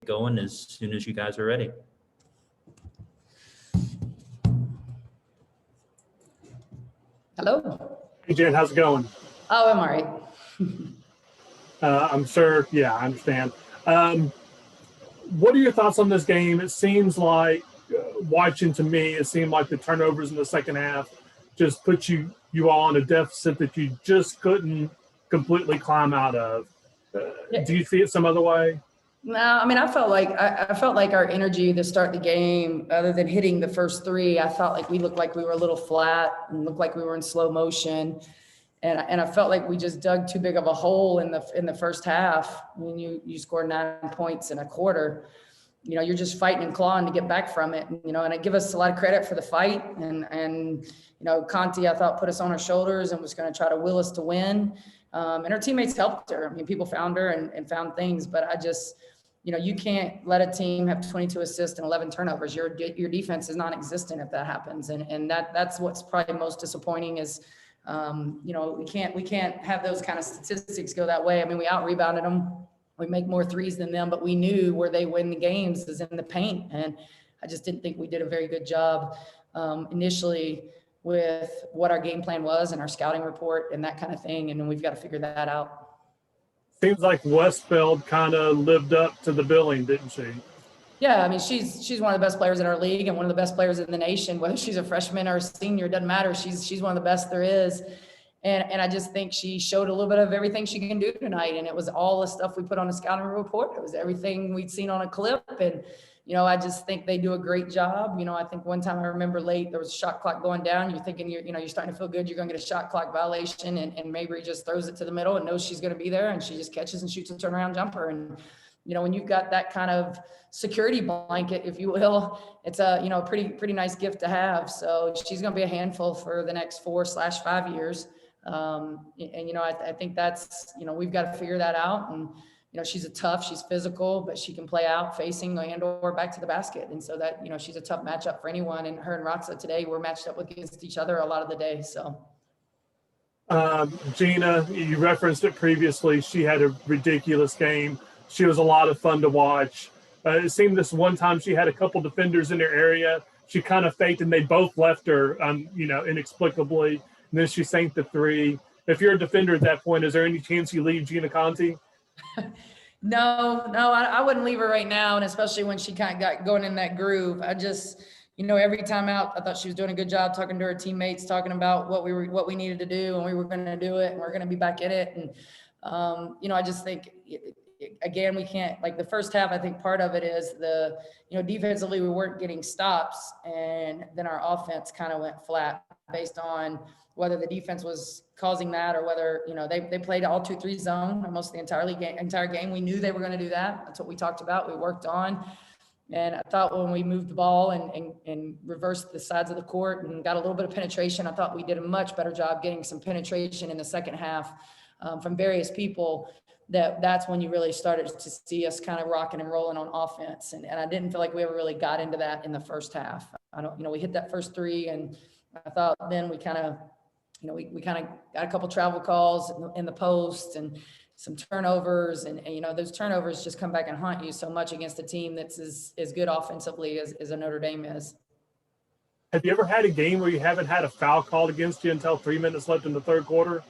going as soon as you guys are ready. Hello. Hey, Jen, how's it going? Oh, I'm all right. I'm sure. Yeah, I understand. What are your thoughts on this game? It seems like, watching to me, it seemed like the turnovers in the second half just put you all on a deficit that you just couldn't completely climb out of. Do you see it some other way? No, I mean, I felt like our energy to start the game, other than hitting the first three, I felt like we looked like we were a little flat and looked like we were in slow motion. And I felt like we just dug too big of a hole in the first half. I mean, you scored 9 points in a quarter. You know, you're just fighting and clawing to get back from it. You know, and I give us a lot of credit for the fight. And you know, Conti, I thought, put us on our shoulders and was going to try to will us to win. And her teammates helped her. I mean, people found her and found things, but I just, you know, you can't let a team have 22 assists and 11 turnovers. Your defense is non-existent if that happens. And that's what's probably most disappointing is, you know, we can't have those kind of statistics go that way. I mean, we out-rebounded them. We make more threes than them, but we knew where they win the games is in the paint. And I just didn't think we did a very good job initially with what our game plan was and our scouting report and that kind of thing. And we've got to figure that out. Seems like Westfeld kind of lived up to the billing, didn't she? Yeah, I mean, she's one of the best players in our league and one of the best players in the nation. Whether she's a freshman or a senior, it doesn't matter. She's one of the best there is. And I just think she showed a little bit of everything she can do tonight. And it was all the stuff we put on the scouting report. It was everything we'd seen on a clip. And, you know, I just think they do a great job. You know, I think one time I remember late, there was a shot clock going down. You're thinking, you're starting to feel good. You're going to get a shot clock violation. And Mabry just throws it to the middle and knows she's going to be there. And she just catches and shoots a turnaround jumper. And, you know, when you've got that kind of security blanket, if you will, it's a, you know, pretty nice gift to have. So she's going to be a handful for the next 4/5 years. And, you know, I think that's, you know, we've got to figure that out. And, you know, she's physical, but she can play out facing and or back to the basket. And so that, you know, she's a tough matchup for anyone. And her and Roxa today were matched up against each other a lot of the day. So. Gina, you referenced it previously. She had a ridiculous game. She was a lot of fun to watch. It seemed this one time she had a couple defenders in her area. She kind of faked and they both left her, you know, inexplicably. And then she sank the three. If you're a defender at that point, is there any chance you leave Gina Conti? No, I wouldn't leave her right now. And especially when she kind of got going in that groove. I just, you know, every time out, I thought she was doing a good job talking to her teammates, talking about what we needed to do and we were going to do it and we're going to be back in it. And, you know, I just think, again, we can't, like the first half, I think part of it is defensively, we weren't getting stops. And then our offense kind of went flat based on whether the defense was causing that or whether, you know, they played all 2-3 zone almost the entire game. We knew they were going to do that. That's what we talked about. We worked on. And I thought when we moved the ball and reversed the sides of the court and got a little bit of penetration, I thought we did a much better job getting some penetration in the second half from various people. That's when you really started to see us kind of rocking and rolling on offense. And I didn't feel like we ever really got into that in the first half. We hit that first three and I thought then we kind of, we kind of got a couple travel calls in the post and some turnovers and those turnovers just come back and haunt you so much against a team that's as good offensively as a Notre Dame is. Have you ever had a game where you haven't had a foul called against you until 3 minutes left in the third quarter?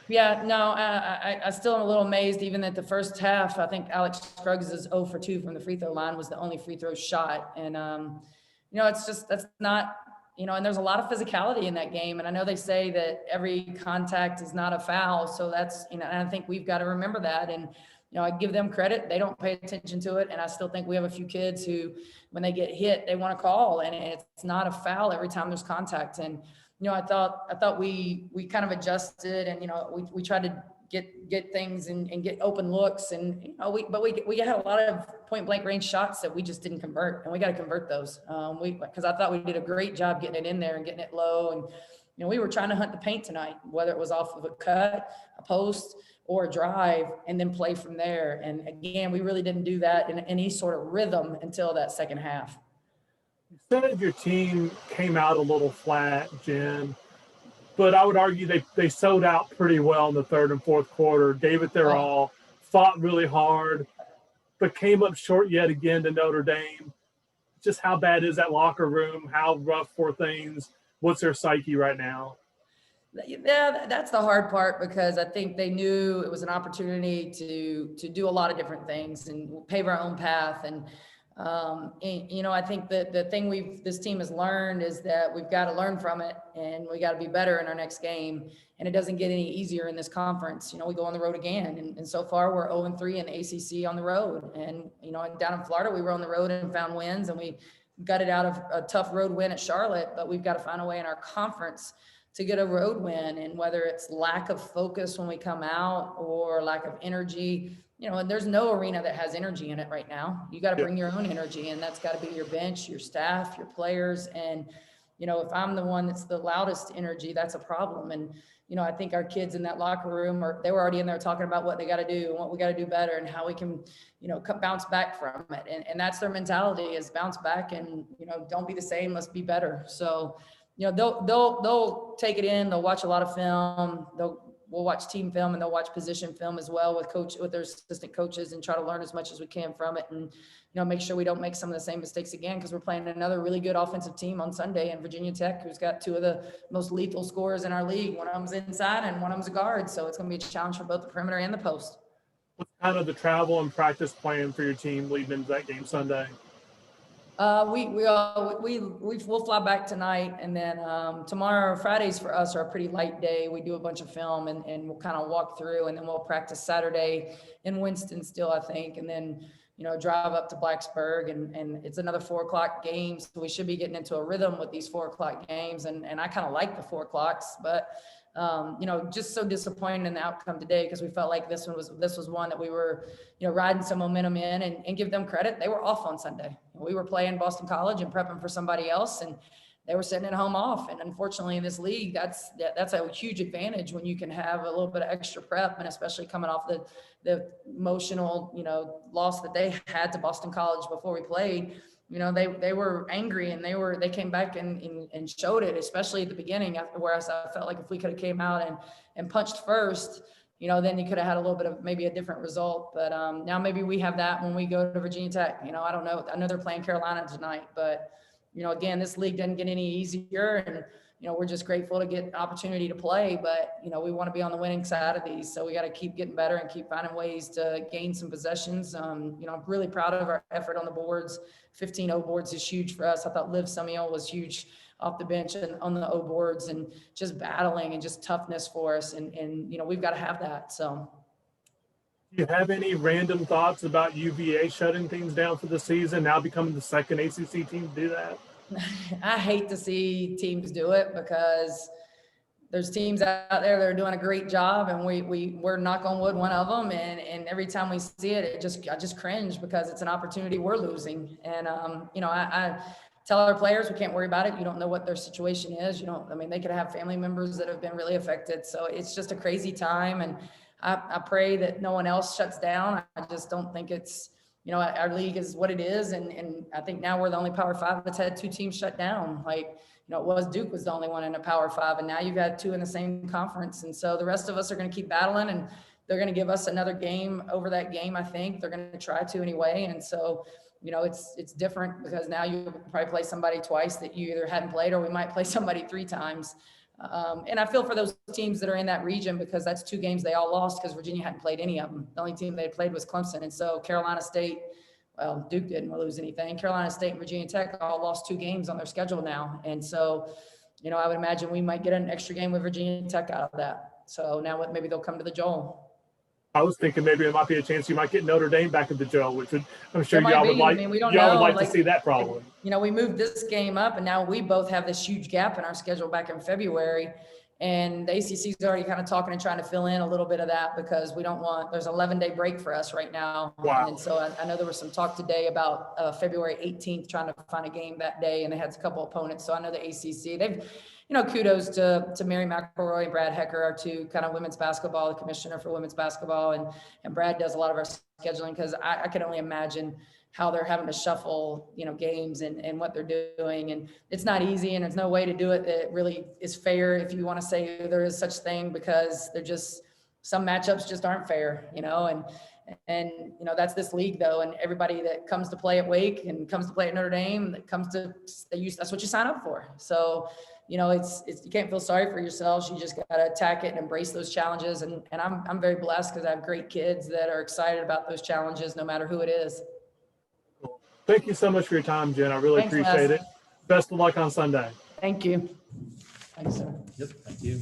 Yeah, no, I still am a little amazed even at the first half. I think Alex Scruggs is 0 for 2 from the free throw line was the only free throw shot. And, it's just, that's not, and there's a lot of physicality in that game. And I know they say that every contact is not a foul. So that's, and I think we've got to remember that. And, I give them credit. They don't pay attention to it. And I still think we have a few kids who, when they get hit, they want to call and it's not a foul every time there's contact. And, I thought we kind of adjusted and, we tried to get things and get open looks and, we had a lot of point blank range shots that we just didn't convert and we got to convert those. Because I thought we did a great job getting it in there and getting it low. And, we were trying to hunt the paint tonight, whether it was off of a cut, a post or a drive and then play from there. And again, we really didn't do that in any sort of rhythm until that second half. You said your team came out a little flat, Jen, but I would argue they sold out pretty well in the third and fourth quarter, gave it their all, fought really hard. but came up short yet again to Notre Dame. Just how bad is that locker room? How rough for things? What's their psyche right now? Yeah, that's the hard part, because I think they knew it was an opportunity to do a lot of different things and pave our own path. And I think that the thing this team has learned is that we've got to learn from it, and we got to be better in our next game. And it doesn't get any easier in this conference. We go on the road again, and so far we're 0-3 in the ACC on the road. And down in Florida, we were on the road and found wins, and we got it out of a tough road win at Charlotte. But we've got to find a way in our conference to get a road win. And whether it's lack of focus when we come out or lack of energy, and there's no arena that has energy in it right now. You got to bring your own energy, and that's got to be your bench, your staff, your players. And, if I'm the one that's the loudest energy, that's a problem. And, I think our kids in that locker room they were already in there talking about what they got to do and what we got to do better and how we can, bounce back from it. And that's their mentality, is bounce back and, don't be the same, let's be better. So, they'll take it in. They'll watch a lot of film. We'll watch team film, and they'll watch position film as well with their assistant coaches, and try to learn as much as we can from it. And, make sure we don't make some of the same mistakes again, because we're playing another really good offensive team on Sunday in Virginia Tech, who's got two of the most lethal scorers in our league. One of them's inside and one of them's a guard. So it's going to be a challenge for both the perimeter and the post. What's kind of the travel and practice plan for your team leading into that game Sunday? We'll fly back tonight, and then tomorrow, Fridays for us are a pretty light day. We do a bunch of film, and we'll kind of walk through, and then we'll practice Saturday in Winston still, I think, and then drive up to Blacksburg, and it's another 4:00 game, so we should be getting into a rhythm with these 4:00 games, and I kind of like the 4:00s, but just so disappointed in the outcome today, because we felt like this was one that we were, riding some momentum in, and give them credit. They were off on Sunday. We were playing Boston College and prepping for somebody else, and they were sitting at home off. And unfortunately in this league, that's a huge advantage when you can have a little bit of extra prep, and especially coming off the emotional, loss that they had to Boston College before we played. They were angry, and they came back and showed it, especially at the beginning, whereas I felt like if we could have came out and punched first, then you could have had a little bit of maybe a different result. But now maybe we have that when we go to Virginia Tech. I don't know. I know they're playing Carolina tonight, but again, this league doesn't get any easier, and we're just grateful to get an opportunity to play, but we want to be on the winning side of these. So we got to keep getting better and keep finding ways to gain some possessions. I'm really proud of our effort on the boards. 15 O boards is huge for us. I thought Liv Semiel was huge off the bench and on the O boards, and just battling and just toughness for us. And we've got to have that. So. Do you have any random thoughts about UVA shutting things down for the season, now becoming the second ACC team to do that? I hate to see teams do it, because there's teams out there that are doing a great job, and we're knock on wood, one of them. And every time we see it, I just cringe, because it's an opportunity we're losing. And, I tell our players, we can't worry about it. You don't know what their situation is. They could have family members that have been really affected. So it's just a crazy time. And I pray that no one else shuts down. I just don't think it's, our league is what it is. And I think now we're the only Power 5 that's had two teams shut down. Duke was the only one in a Power 5, and now you've got two in the same conference. And so the rest of us are going to keep battling, and they're going to give us another game over that game. I think they're going to try to anyway. And so, it's different, because now you probably play somebody twice that you either hadn't played, or we might play somebody 3 times. And I feel for those teams that are in that region, because that's 2 games they all lost, because Virginia hadn't played any of them. The only team they had played was Clemson. And so Carolina State, well, Duke didn't lose anything. Carolina State and Virginia Tech all lost 2 games on their schedule now. And so, I would imagine we might get an extra game with Virginia Tech out of that. So now maybe they'll come to the Joel. I was thinking maybe there might be a chance you might get Notre Dame back at the Joel, which I'm sure y'all would like. We don't y'all know. would like to see that probably. We moved this game up, and now we both have this huge gap in our schedule back in February. And the ACC is already kind of talking and trying to fill in a little bit of that, because there's an 11-day break for us right now. Wow. And so I know there was some talk today about February 18th, trying to find a game that day, and they had a couple opponents. So I know the ACC, they've, kudos to Mary McElroy and Brad Hecker, our 2 kind of women's basketball, the commissioner for women's basketball. And Brad does a lot of our scheduling, because I can only imagine how they're having to shuffle, games and what they're doing. And it's not easy, and there's no way to do it that really is fair, if you want to say there is such thing, because they're just, some matchups just aren't fair, And, you know, that's this league though. And everybody that comes to play at Wake and comes to play at Notre Dame, that comes to, that's what you sign up for. So, you know, it's you can't feel sorry for yourselves. You just got to attack it and embrace those challenges. And I'm very blessed because I have great kids that are excited about those challenges, no matter who it is. Thank you so much for your time, Jen. I really Thanks, appreciate Les. it. Best of luck on Sunday. Thank you. Thanks, sir. Yep, thank you.